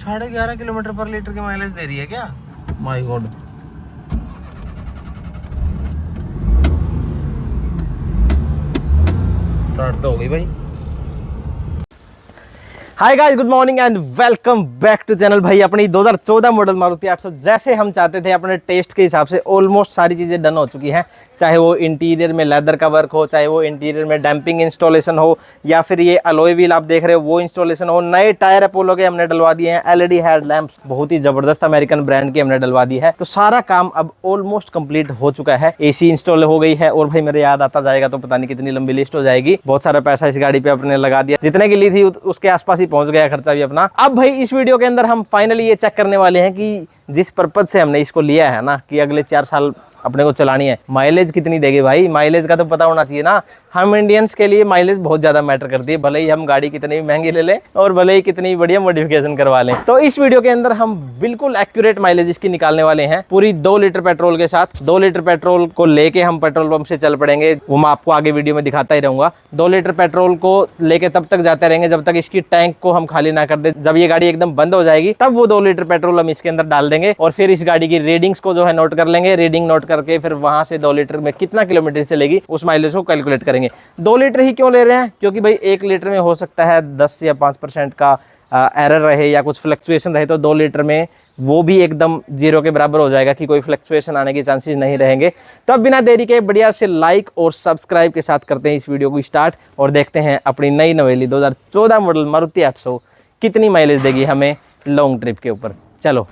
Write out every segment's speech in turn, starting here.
11.5 kilometre पर litre की mileage दे रही है क्या? My God. स्टार्ट तो हो गई भाई। Hi guys, good morning and welcome back to channel. भाई अपनी 2014 मॉडल मारुति 800 जैसे हम चाहते थे अपने टेस्ट के हिसाब से ऑलमोस्ट सारी चीज़ें डन हो चुकी हैं। चाहे वो इंटीरियर में लेदर का वर्क हो, चाहे वो इंटीरियर में डैम्पिंग इंस्टॉलेशन हो, या फिर ये अलॉय व्हील आप देख रहे हो वो इंस्टॉलेशन हो। नए टायर अपोलो के हमने डलवा दिए हैं। एलईडी हेडलैम्प्स बहुत ही जबरदस्त अमेरिकन ब्रांड की हमने डलवा दी है। तो सारा काम अब ऑलमोस्ट कंप्लीट हो चुका है। एसी इंस्टॉल हो गई है। और भाई मेरे याद आता जाएगा तो पता नहीं कितनी लंबी लिस्ट हो जाएगी। बहुत सारा पैसा इस गाड़ी पे अपने लगा दिया, जितने की ली थी उसके आसपास ही पहुंच गया खर्चा भी अपना। अब भाई इस वीडियो के अंदर हम फाइनली ये चेक करने वाले हैं कि जिस पर्पज से हमने इसको लिया है ना, कि अगले 4 साल अपने को चलानी है, माइलेज कितनी देगी। भाई माइलेज का तो पता होना चाहिए ना। हम इंडियंस के लिए माइलेज बहुत ज्यादा मैटर करती है, भले ही हम गाड़ी कितनी भी महंगी ले लें और भले ही कितनी बढ़िया मॉडिफिकेशन करवा लें। तो इस वीडियो के अंदर हम बिल्कुल एक्यूरेट माइलेज इसकी निकालने वाले हैं, पूरी 2 लीटर पेट्रोल के साथ। 2 लीटर पेट्रोल को लेके हम पेट्रोल पंप से चल पड़ेंगे, वो मैं आपको आगे वीडियो में दिखाता ही रहूंगा। 2 लीटर पेट्रोल को लेके तब तक जाते रहेंगे जब तक इसकी टैंक को हम खाली ना कर दे। जब ये गाड़ी एकदम बंद हो जाएगी तब वो 2 लीटर पेट्रोल हम इसके अंदर डाल देंगे और फिर इस गाड़ी की रीडिंग्स को जो है नोट कर लेंगे। रीडिंग नोट करके फिर वहां से 2 लीटर में कितना किलोमीटर चलेगी उस माइलेज को कैलकुलेट करेंगे। 2 लीटर ही क्यों ले रहे हैं? क्योंकि भाई 1 लीटर में हो सकता है 10 या 5% का एरर रहे या कुछ फ्लक्चुएशन रहे, तो 2 लीटर में वो भी एकदम जीरो के बराबर हो जाएगा कि कोई फ्लक्चुएशन आने के चांसेस नहीं रहेंगे। तो अब बिना देरी के बढ़िया से लाइक और सब्सक्राइब के साथ करते हैं इस वीडियो को स्टार्ट और देखते हैं अपनी नई नवेली 2014 मॉडल मारुति 800 कितनी माइलेज देगी हमें लॉन्ग ट्रिप के ऊपर। चलो।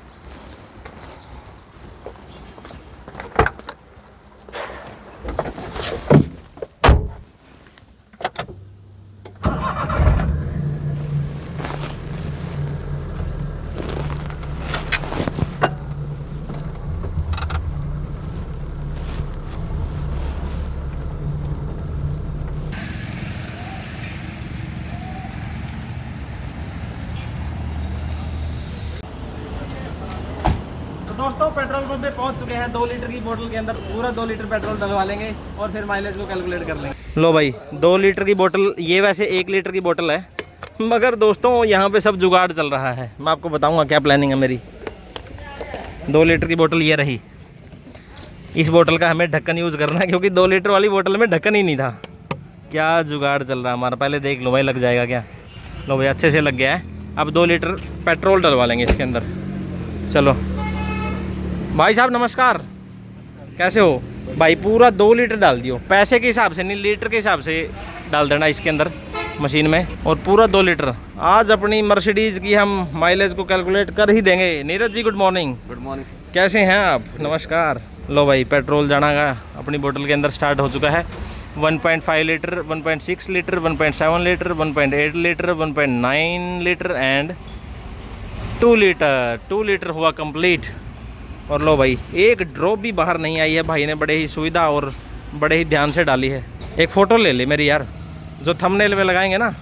दोस्तों पेट्रोल पंप पे पहुंच चुके हैं। 2 लीटर की बोतल के अंदर पूरा 2 लीटर पेट्रोल डलवा लेंगे और फिर माइलेज को कैलकुलेट कर लेंगे। लो भाई 2 लीटर की बोतल, ये वैसे 1 लीटर की बोतल है, मगर दोस्तों यहाँ पे सब जुगाड़ चल रहा है। मैं आपको बताऊंगा क्या प्लानिंग है मेरी। 2 लीटर की बोतल ये रही। इस बोतल का हमें ढक्कन यूज़ करना है क्योंकि 2 लीटर वाली बोतल में ढक्कन ही नहीं था। क्या जुगाड़ चल रहा है हमारा, पहले देख लो भाई लग जाएगा क्या। लो भाई अच्छे से लग गया है। अब 2 लीटर पेट्रोल डलवा लेंगे इसके अंदर। चलो भाई साहब नमस्कार, कैसे हो भाई? पूरा 2 लीटर डाल दियो, पैसे के हिसाब से नहीं लीटर के हिसाब से डाल देना इसके अंदर मशीन में, और पूरा 2 लीटर। आज अपनी मर्सिडीज़ की हम माइलेज को कैलकुलेट कर ही देंगे। Neeraj ji good morning. Good morning. कैसे हैं आप? नमस्कार। लो भाई पेट्रोल जाना अपनी बोतल के अंदर स्टार्ट हो चुका है। 1.5 litre, 1.6 litre, 1.7 litre, 1.8 litre, 1.9 litre and 2 litre. 2 litre हुआ कंप्लीट। और लो भाई एक ड्रॉप भी बाहर नहीं आई है। भाई ने बड़े ही सुविधा और बड़े ही ध्यान से डाली है। एक फ़ोटो ले ले मेरी यार, जो थंबनेल में लगाएंगे ना।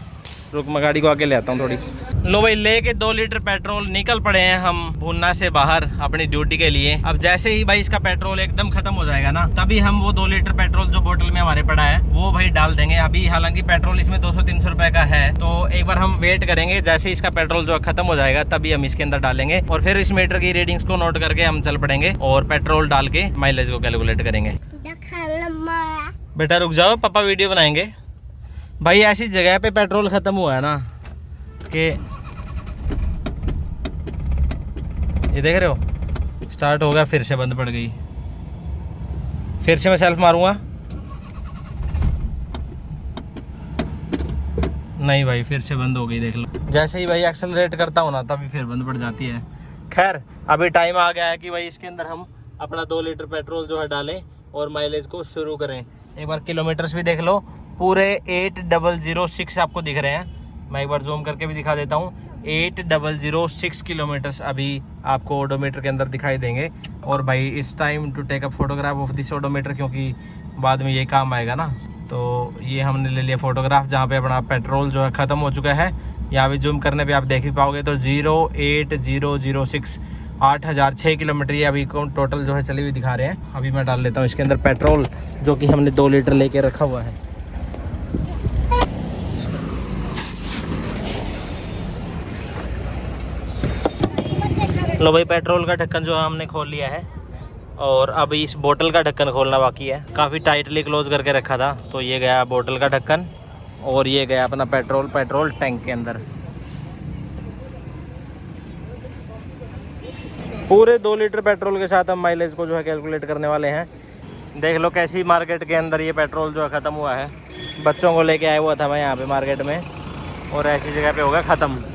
रुक मैं गाड़ी को आगे ले आता हूँ थोड़ी। लो भाई लेके 2 लीटर पेट्रोल निकल पड़े हैं हम भुन्ना से बाहर अपनी ड्यूटी के लिए। अब जैसे ही भाई इसका पेट्रोल एकदम खत्म हो जाएगा ना, तभी हम वो 2 लीटर पेट्रोल जो बोतल में हमारे पड़ा है वो भाई डाल देंगे। अभी हालांकि पेट्रोल इसमें 200-300 रुपए का है, तो एक बार हम वेट करेंगे। जैसे ही इसका पेट्रोल जो खत्म हो जाएगा तभी हम इसके अंदर डालेंगे और फिर इस मीटर की रीडिंग्स को नोट करके हम चल पड़ेंगे और पेट्रोल डाल के माइलेज को कैलकुलेट करेंगे। बेटा रुक जाओ, पापा वीडियो बनाएंगे। भाई ऐसी जगह पे पेट्रोल ख़त्म हुआ है ना कि ये देख रहे हो, स्टार्ट हो गया फिर से बंद पड़ गई। फिर से मैं सेल्फ मारूंगा, नहीं भाई फिर से बंद हो गई। देख लो जैसे ही भाई एक्सेलरेट करता हूँ ना तभी फिर बंद पड़ जाती है। खैर अभी टाइम आ गया है कि भाई इसके अंदर हम अपना 2 लीटर पेट्रोल जो है डालें और माइलेज को शुरू करें। एक बार किलोमीटर्स भी देख लो, पूरे 8006 आपको दिख रहे हैं। मैं एक बार जूम करके भी दिखा देता हूँ। 8006 किलोमीटर्स अभी आपको ओडोमीटर के अंदर दिखाई देंगे। और भाई it's time to take a photograph of this odometer, क्योंकि बाद में ये काम आएगा ना। तो ये हमने ले लिया फोटोग्राफ जहाँ पे अपना पेट्रोल जो है ख़त्म हो चुका है। यहाँ भी जूम करने पे आप देख ही पाओगे। तो 08006 8006 किलोमीटर ये अभी टोटल जो है चली हुई दिखा रहे हैं। अभी मैं डाल लेता हूँ इसके अंदर पेट्रोल जो कि हमने 2 लीटर लेके रखा हुआ है। लो भाई, पेट्रोल का ढक्कन जो है हमने खोल लिया है और अब इस बोतल का ढक्कन खोलना बाकी है। काफ़ी टाइटली क्लोज करके रखा था, तो ये गया बोतल का ढक्कन और ये गया अपना पेट्रोल टैंक के अंदर। पूरे 2 लीटर पेट्रोल के साथ हम माइलेज को जो है कैलकुलेट करने वाले हैं। देख लो कैसी मार्केट के अंदर ये पेट्रोल जो है ख़त्म हुआ है। बच्चों को लेके आया हुआ था मैं यहाँ पे मार्केट में और ऐसी जगह पे होगा ख़त्म।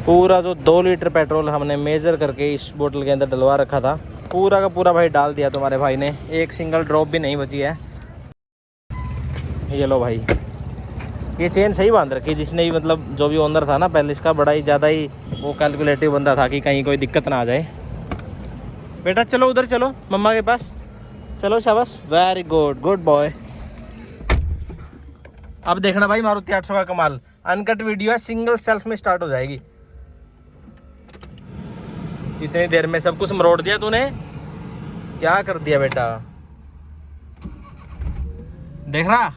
पूरा जो 2 लीटर पेट्रोल हमने मेज़र करके इस बोतल के अंदर डलवा रखा था, पूरा का पूरा भाई डाल दिया तुम्हारे भाई ने। एक सिंगल ड्रॉप भी नहीं बची है। ये लो भाई, ये चेन सही बांध रखी जिसने भी, मतलब जो भी ओनर था ना पहले इसका, बड़ा ही ज़्यादा ही वो कैलकुलेटिव बंदा था कि कहीं कोई दिक्कत ना आ जाए। बेटा चलो उधर चलो, मम्मा के पास चलो, शाबाश, वेरी गुड, गुड बॉय। अब देखना भाई मारुति 800 का कमाल। अनकट वीडियो है, सिंगल सेल्फ में स्टार्ट हो जाएगी। इतनी देर में सब कुछ मरोड़ दिया तूने, क्या कर दिया बेटा। देख रहा,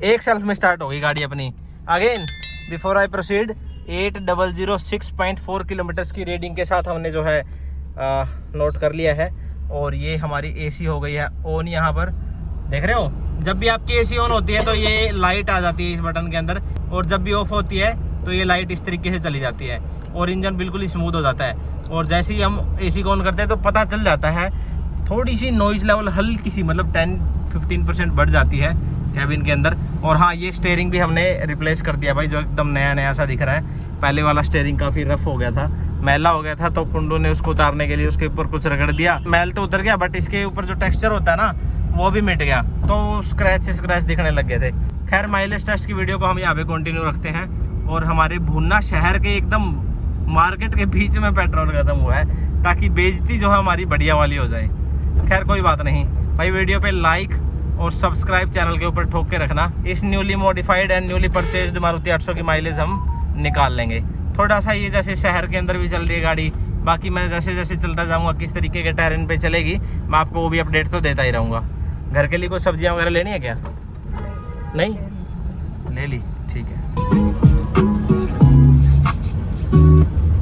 एक सेल्फ में स्टार्ट हो गई गाड़ी अपनी। Again before I proceed, 8006.4 kilometres की रीडिंग के साथ हमने जो है नोट कर लिया है। और ये हमारी एसी हो गई है ऑन। यहाँ पर देख रहे हो, जब भी आपकी एसी ऑन होती है तो ये लाइट आ जाती है इस बटन के अंदर, और जब भी ऑफ होती है तो ये लाइट इस तरीके से चली जाती है और इंजन बिल्कुल ही स्मूथ हो जाता है। और जैसे ही हम एसी को ऑन करते हैं तो पता चल जाता है, थोड़ी सी नॉइज़ लेवल हल्की सी, मतलब 10-15% बढ़ जाती है कैबिन के अंदर। और हाँ, ये स्टीयरिंग भी हमने रिप्लेस कर दिया भाई, जो एकदम नया नया सा दिख रहा है। पहले वाला स्टीयरिंग काफ़ी रफ हो गया था, मैला हो गया था, तो कुंडू ने उसको उतारने के लिए उसके ऊपर कुछ रगड़ दिया। मैल तो उतर गया, बट इसके ऊपर जो टेक्सचर होता है ना वो भी मिट गया, तो स्क्रैच दिखने लग गए थे। खैर, माइलेज टेस्ट की वीडियो को हम यहाँ पे कंटिन्यू रखते हैं। और हमारे भुन्ना शहर के एकदम मार्केट के बीच में पेट्रोल खत्म हुआ है, ताकि बेइज्जती जो है हमारी बढ़िया वाली हो जाए। खैर कोई बात नहीं भाई, वीडियो पे लाइक और सब्सक्राइब चैनल के ऊपर ठोक के रखना। इस newly modified and newly purchased Maruti 800 की माइलेज हम निकाल लेंगे। थोड़ा सा ये जैसे शहर के अंदर भी चल रही है गाड़ी, बाकी मैं जैसे जैसे चलता जाऊँगा किस तरीके के टेरेन पे चलेगी मैं आपको वो भी अपडेट तो देता ही रहूँगा। घर के लिए कुछ सब्जियाँ वगैरह लेनी है क्या? नहीं ले ली, ठीक है।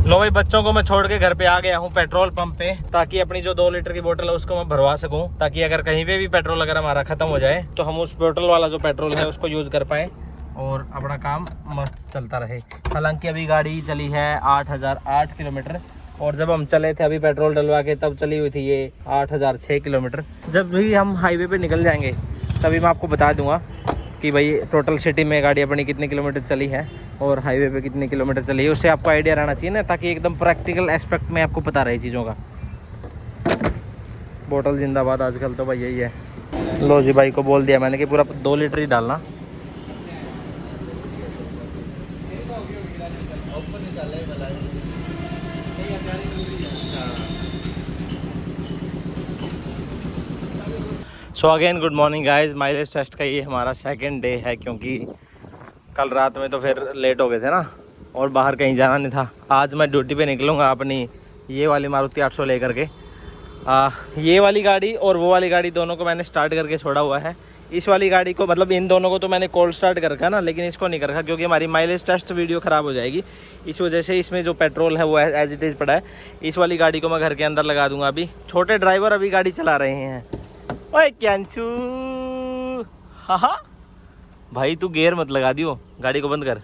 लो भाई, बच्चों को मैं छोड़ के घर पे आ गया हूँ पेट्रोल पंप पे, ताकि अपनी जो 2 लीटर की बोतल है उसको मैं भरवा सकूँ, ताकि अगर कहीं पे भी पेट्रोल अगर हमारा ख़त्म हो जाए तो हम उस बोतल वाला जो पेट्रोल है उसको यूज़ कर पाएँ और अपना काम मस्त चलता रहे। हालांकि अभी गाड़ी चली है 8008 किलोमीटर, और जब हम चले थे अभी पेट्रोल डलवा के तब चली हुई थी ये 8006 किलोमीटर। जब भी हम हाईवे पे निकल जाएंगे तभी मैं आपको बता दूंगा कि भाई टोटल सिटी में गाड़ी अपनी कितने किलोमीटर चली है और हाईवे पे कितने किलोमीटर चली है। उससे आपको आइडिया रहना चाहिए ना, ताकि एकदम प्रैक्टिकल एस्पेक्ट में आपको पता रहे चीज़ों का। बोतल जिंदाबाद आजकल तो भाई यही है। लो जी, भाई को बोल दिया मैंने कि पूरा 2 लीटर ही डालना। So again good morning guys. Mileage test का ये हमारा सेकंड डे है, क्योंकि कल रात में तो फिर लेट हो गए थे ना और बाहर कहीं जाना नहीं था। आज मैं ड्यूटी पे निकलूँगा अपनी ये वाली मारुति 800 लेकर के। ये वाली गाड़ी और वो वाली गाड़ी दोनों को मैंने स्टार्ट करके छोड़ा हुआ है। इस वाली गाड़ी को, मतलब इन दोनों को तो मैंने कोल्ड स्टार्ट कर रखा ना, लेकिन इसको नहीं कर रखा क्योंकि हमारी माइलेज टेस्ट वीडियो ख़राब हो जाएगी। इस वजह से इसमें जो पेट्रोल है वो एज इट इज़ पड़ा है। इस वाली गाड़ी को मैं घर के अंदर लगा दूंगा। अभी छोटे ड्राइवर अभी गाड़ी चला रहे हैं। ओए क्यांचू, हाँ भाई तू गियर मत लगा दियो, गाड़ी को बंद कर।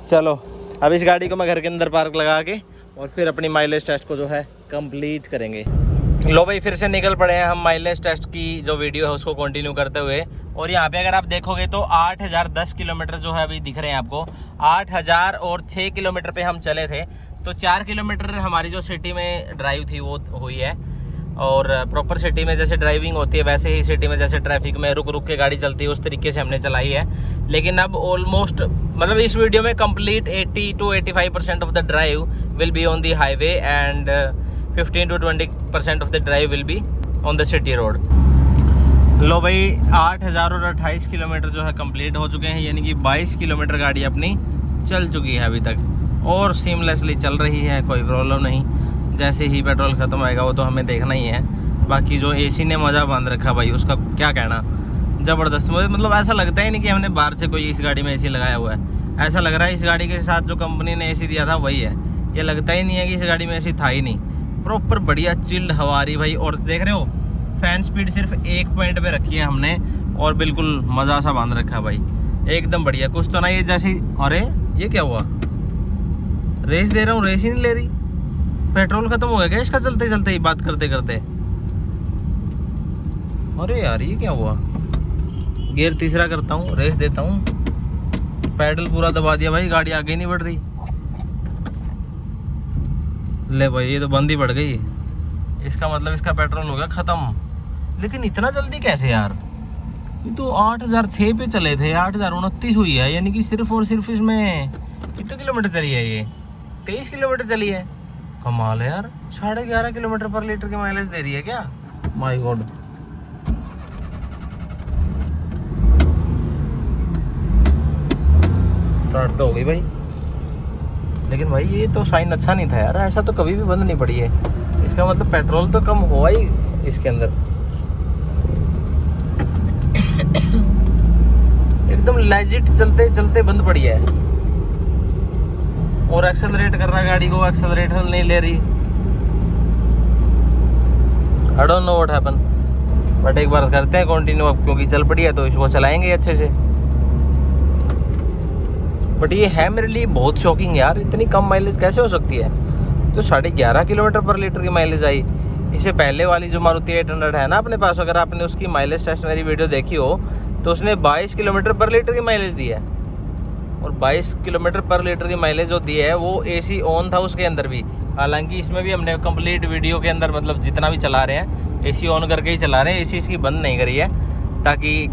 चलो अब इस गाड़ी को मैं घर के अंदर पार्क लगा के और फिर अपनी माइलेज टेस्ट को जो है कंप्लीट करेंगे। लो भाई, फिर से निकल पड़े हैं हम माइलेज टेस्ट की जो वीडियो है उसको कंटिन्यू करते हुए। और यहाँ पे अगर आप देखोगे तो 8010 किलोमीटर जो है अभी दिख रहे हैं आपको। 8006 किलोमीटर पे हम चले थे, तो 4 किलोमीटर हमारी जो सिटी में ड्राइव थी वो हुई है। और प्रॉपर सिटी में जैसे ड्राइविंग होती है वैसे ही सिटी में जैसे ट्रैफिक में रुक रुक के गाड़ी चलती है उस तरीके से हमने चलाई है। लेकिन अब ऑलमोस्ट, मतलब इस वीडियो में complete 80 to 85% of the drive will be on the highway and 15 to 20% of the drive will be on the city road. लो भाई, 8028 किलोमीटर जो है कंप्लीट हो चुके हैं, यानी कि 22 किलोमीटर गाड़ी अपनी चल चुकी है अभी तक और सीमलेसली चल रही है, कोई प्रॉब्लम नहीं। जैसे ही पेट्रोल ख़त्म आएगा वो तो हमें देखना ही है। बाकी जो एसी ने मज़ा बांध रखा भाई, उसका क्या कहना। ज़बरदस्त। मुझे मतलब ऐसा लगता ही नहीं कि हमने बाहर से कोई इस गाड़ी में एसी लगाया हुआ है। ऐसा लग रहा है इस गाड़ी के साथ जो कंपनी ने एसी दिया था वही है। ये लगता ही नहीं है कि इस गाड़ी में एसी था ही नहीं। प्रॉपर बढ़िया चिल्ड हवा आ रही भाई। और देख रहे हो फैन स्पीड सिर्फ 1 पॉइंट पे रखी है हमने और बिल्कुल मज़ा सा बांध रखा है भाई, एकदम बढ़िया। कुछ तो ना ये जैसे, अरे ये क्या हुआ, रेस दे रहा हूँ रेस ही नहीं ले रही। पेट्रोल खत्म हो गया क्या इसका चलते चलते ही, बात करते करते। अरे यार ये क्या हुआ। गियर तीसरा करता हूँ, रेस देता हूँ, पैडल पूरा दबा दिया भाई, गाड़ी आगे नहीं बढ़ रही। ले भाई ये तो बंद ही पड़ गई। इसका मतलब इसका पेट्रोल हो गया ख़त्म। लेकिन इतना जल्दी कैसे यार, ये तो 8006 पे चले थे, 8029 हुई है, यानी कि सिर्फ और सिर्फ इसमें कितने किलोमीटर चली है ये, 23 किलोमीटर चली है। कमाल है यार, 11.5 किलोमीटर पर लीटर की माइलेज दे रही है क्या। My God. स्टार्ट तो हो गई भाई, लेकिन भाई ये तो साइन अच्छा नहीं था यार, ऐसा तो कभी भी बंद नहीं पड़ी है। इसका मतलब पेट्रोल तो कम हुआ ही इसके अंदर। एकदम लेजिट चलते चलते बंद पड़ी है। और एक्सेलरेट कर रहा है गाड़ी को, एक्सेलरेटर नहीं ले रही। I don't know what happen, but एक बार करते हैं कंटिन्यू अब, क्योंकि चल पड़ी है तो इसको चलाएंगे अच्छे से। बट ये है मेरे लिए बहुत शॉकिंग यार, इतनी कम माइलेज कैसे हो सकती है। तो 11.5 किलोमीटर पर लीटर की माइलेज आई। इससे पहले वाली जो मारुति 800 है ना अपने पास, अगर आपने उसकी माइलेज टेस्ट मेरी वीडियो देखी हो तो उसने 22 किलोमीटर पर लीटर की माइलेज दी है। और 22 किलोमीटर पर लीटर की माइलेज जो दी है वो एसी ऑन था उसके अंदर भी। हालांकि इसमें भी हमने कंप्लीट वीडियो के अंदर मतलब जितना भी चला रहे हैं एसी ऑन करके ही चला रहे हैं, एसी इसकी बंद नहीं करी है, ताकि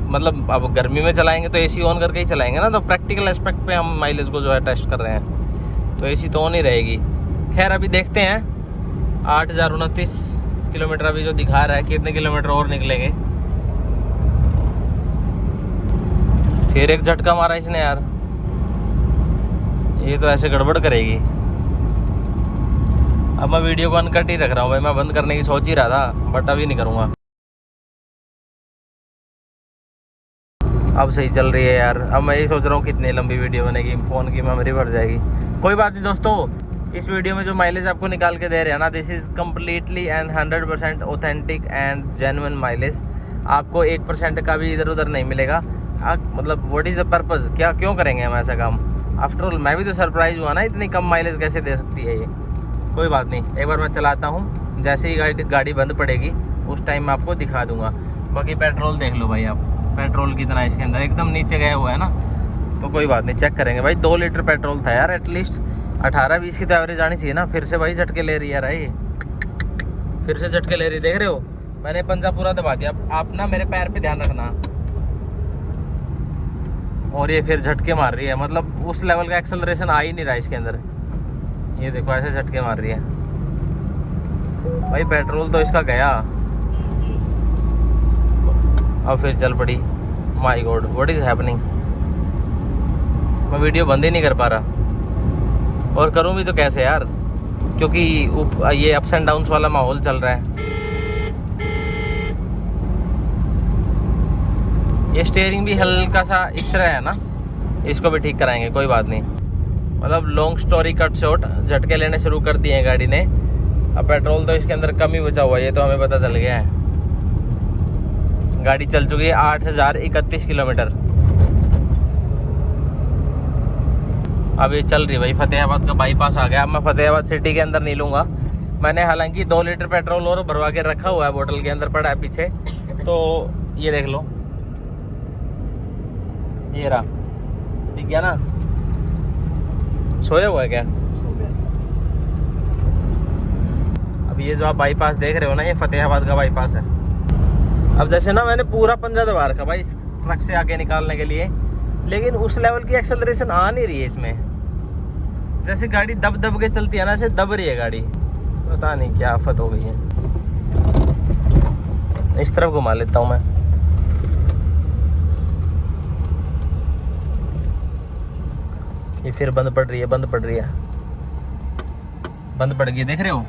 मतलब अब गर्मी में चलाएंगे तो एसी ऑन करके ही चलाएंगे ना, तो प्रैक्टिकल एस्पेक्ट पे हम माइलेज को जो है टेस्ट कर रहे हैं, तो एसी तो ऑन ही रहेगी। खैर अभी देखते हैं 8029 किलोमीटर अभी जो दिखा रहा है, कितने किलोमीटर और निकलेंगे। फिर एक झटका मारा इसने यार, ये तो ऐसे गड़बड़ करेगी। अब मैं वीडियो को अनकट ही रख रहा हूँ भाई, मैं बंद करने की सोच ही रहा था बट अभी नहीं करूँगा। अब सही चल रही है यार। अब मैं यही सोच रहा हूँ कितनी लंबी वीडियो बनेगी, फ़ोन की मेमोरी भर जाएगी। कोई बात नहीं दोस्तों, इस वीडियो में जो माइलेज आपको निकाल के दे रहे हैं ना, this is completely and 100% authentic and genuine mileage. आपको 1% का भी इधर उधर नहीं मिलेगा। मतलब व्हाट इज़ द पर्पज़, क्या क्यों करेंगे हम ऐसा काम। आफ्टर ऑल मैं भी तो सरप्राइज हुआ ना, इतनी कम माइलेज कैसे दे सकती है ये। कोई बात नहीं, एक बार मैं चलाता हूँ, जैसे ही गाड़ी बंद पड़ेगी उस टाइम मैं आपको दिखा दूँगा। बाकी पेट्रोल देख लो भाई आप, पेट्रोल कितना है इसके अंदर, एकदम नीचे गया हुआ है ना, तो कोई बात नहीं चेक करेंगे भाई। 2 लीटर पेट्रोल था यार, एटलीस्ट 18-20 की तो एवरेज आनी चाहिए ना। फिर से भाई झटके ले रही है यार, ये फिर से झटके ले रही, देख रहे हो मैंने पंजा पूरा दबा दिया। आप ना मेरे पैर पे ध्यान रखना। और ये फिर झटके मार रही है, मतलब उस लेवल का एक्सेलरेशन आ ही नहीं रहा इसके अंदर। ये देखो ऐसे झटके मार रही है भाई, पेट्रोल तो इसका गया। अब फिर चल पड़ी। My God what is happening. मैं वीडियो बंद ही नहीं कर पा रहा, और करूँ भी तो कैसे यार, क्योंकि ये अप्स एंड डाउन्स वाला माहौल चल रहा है। ये स्टीयरिंग भी हल्का सा इस तरह है ना, इसको भी ठीक कराएंगे, कोई बात नहीं। मतलब लॉन्ग स्टोरी कट शॉर्ट, झटके लेने शुरू कर दिए हैं गाड़ी ने। अब पेट्रोल तो इसके अंदर कम ही बचा हुआ है, ये तो हमें पता चल गया है। गाड़ी चल चुकी है 8031 किलोमीटर। अब ये चल रही है भाई, फतेहाबाद का बाईपास आ गया। अब मैं फतेहाबाद सिटी के अंदर नहीं लूँगा। मैंने हालांकि 2 लीटर पेट्रोल और भरवा के रखा हुआ है, बोतल के अंदर पड़ा है पीछे, तो ये देख लो, ये रहा, दिख गया ना। सोया हुआ है क्या? सो गया। अब ये जो आप बाईपास देख रहे हो ना, ये फतेहाबाद का बाईपास है। अब जैसे ना मैंने पूरा पंजा दबा रखा भाई इस ट्रक से आगे निकालने के लिए, लेकिन उस लेवल की एक्सेलरेशन आ नहीं रही है इसमें। जैसे गाड़ी दब दब के चलती है ना, ऐसे दब रही है गाड़ी, पता नहीं क्या आफत हो गई है। इस तरफ घुमा लेता हूँ मैं। ये फिर बंद पड़ रही है, बंद पड़ रही है, बंद पड़ गई, देख रहे हो।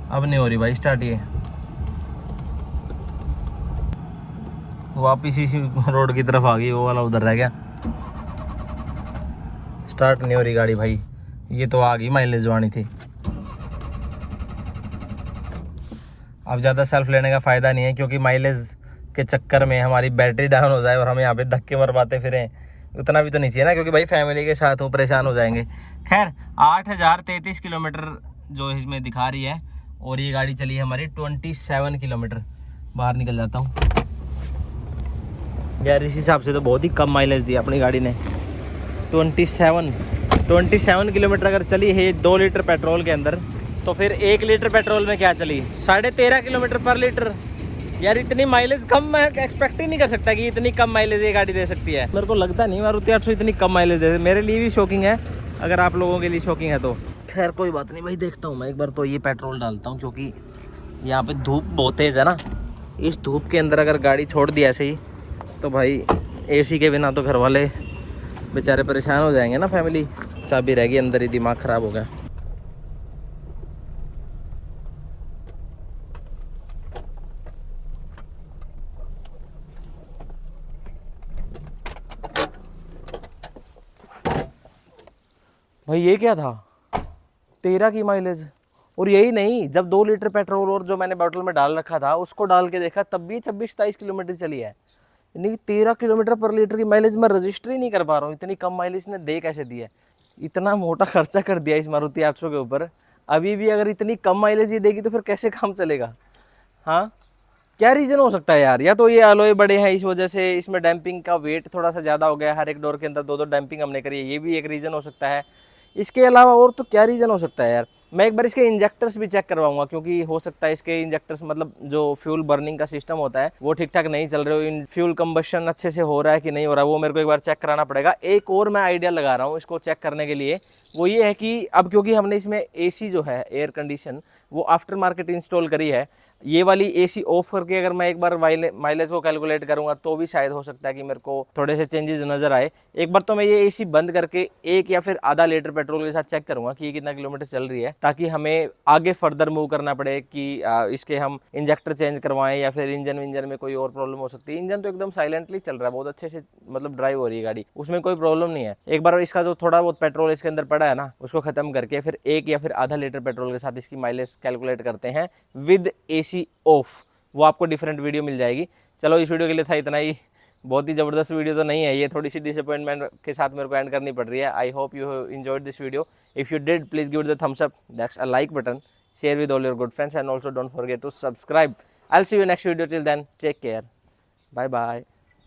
अब नहीं हो रही भाई स्टार्ट ये, वापिस इसी रोड की तरफ आ गई, वो वाला उधर रह गया। स्टार्ट नहीं हो रही गाड़ी भाई, ये तो आ गई माइलेज जो आनी थी। अब ज़्यादा सेल्फ लेने का फ़ायदा नहीं है, क्योंकि माइलेज के चक्कर में हमारी बैटरी डाउन हो जाए और हम यहाँ पे धक्के मरवाते फिरें, उतना भी तो नहीं चाहिए ना, क्योंकि भाई फैमिली के साथ हूँ, परेशान हो जाएंगे। खैर 8033 किलोमीटर जो इसमें दिखा रही है, और ये गाड़ी चली है हमारी 27 किलोमीटर। बाहर निकल जाता हूँ यार, इस हिसाब से तो बहुत ही कम माइलेज दी अपनी गाड़ी ने। 27 किलोमीटर अगर चली है 2 लीटर पेट्रोल के अंदर, तो फिर 1 लीटर पेट्रोल में क्या चली, 13.5 किलोमीटर पर लीटर। यार इतनी माइलेज कम, मैं एक्सपेक्ट ही नहीं कर सकता कि इतनी कम माइलेज ये गाड़ी दे सकती है। मेरे को लगता नहीं मारुति 800 इतनी कम माइलेज दे। मेरे लिए भी शॉकिंग है, अगर आप लोगों के लिए शॉकिंग है तो खैर कोई बात नहीं भाई। देखता हूँ मैं एक बार तो ये पेट्रोल डालता हूँ, क्योंकि यहाँ पे धूप बहुत तेज़ है ना। इस धूप के अंदर अगर गाड़ी छोड़ दी ऐसे ही, तो भाई AC के बिना तो घर वाले बेचारे परेशान हो जाएंगे ना। फैमिली चाबी रह गई अंदर ही, दिमाग ख़राब हो गया। भाई ये क्या था, 13 की माइलेज। और यही नहीं, जब 2 लीटर पेट्रोल और जो मैंने बोतल में डाल रखा था उसको डाल के देखा, तब भी 26-27 किलोमीटर चली है। यानी 13 किलोमीटर पर लीटर की माइलेज मैं रजिस्टर ही नहीं कर पा रहा हूँ। इतनी कम माइलेज ने दे कैसे दी है। इतना मोटा खर्चा कर दिया इस मारुति 800 के ऊपर, अभी भी अगर इतनी कम माइलेज ही देगी तो फिर कैसे काम चलेगा। हाँ, क्या रीज़न हो सकता है यार। या तो ये अलॉय बड़े हैं, इस वजह से इसमें डैम्पिंग का वेट थोड़ा सा ज़्यादा हो गया। हर एक डोर के अंदर 2-2 डैम्पिंग हमने करी है, ये भी एक रीज़न हो सकता है। इसके अलावा और तो क्या रीज़न हो सकता है यार। मैं एक बार इसके इंजेक्टर्स भी चेक करवाऊंगा, क्योंकि हो सकता है इसके इंजेक्टर्स मतलब जो फ्यूल बर्निंग का सिस्टम होता है वो ठीक ठाक नहीं चल रहे हो। इन फ्यूल कंबशन अच्छे से हो रहा है कि नहीं हो रहा है, वो मेरे को एक बार चेक कराना पड़ेगा। एक और मैं आइडिया लगा रहा हूँ इसको चेक करने के लिए, वो ये है कि अब क्योंकि हमने इसमें AC जो है एयर कंडीशन वो आफ्टर मार्केट इंस्टॉल करी है, ये वाली AC ऑफ करके अगर मैं एक बार माइलेज को कैलकुलेट करूंगा तो भी शायद हो सकता है कि मेरे को थोड़े से चेंजेस नजर आए। एक बार तो मैं ये AC बंद करके 1 या फिर आधा लीटर पेट्रोल के साथ चेक करूंगा कि ये कितना किलोमीटर चल रही है, ताकि हमें आगे फर्दर मूव करना पड़े कि इसके हम इंजेक्टर चेंज करवाएं या फिर इंजन विंजन में कोई और प्रॉब्लम हो सकती है। इंजन तो एकदम साइलेंटली चल रहा है, बहुत अच्छे से मतलब ड्राइव हो रही है गाड़ी, उसमें कोई प्रॉब्लम नहीं है। एक बार इसका जो थोड़ा बहुत पेट्रोल इसके अंदर पड़ा है ना, उसको खत्म करके फिर 1 या फिर आधा लीटर पेट्रोल के साथ इसकी माइलेज कैलकुलेट करते हैं विद AC ऑफ। वो आपको डिफरेंट वीडियो मिल जाएगी। चलो इस वीडियो के लिए था इतना ही। बहुत ही ज़बरदस्त वीडियो तो नहीं है ये, थोड़ी सी डिसअपॉइंटमेंट के साथ मेरे को एंड करनी पड़ रही है। I hope you have enjoyed this video. If you did, please give it the thumbs up, that's a like button, share with all your good friends, and also don't forget to subscribe. I'll see you next video. Till then, take care. Bye bye.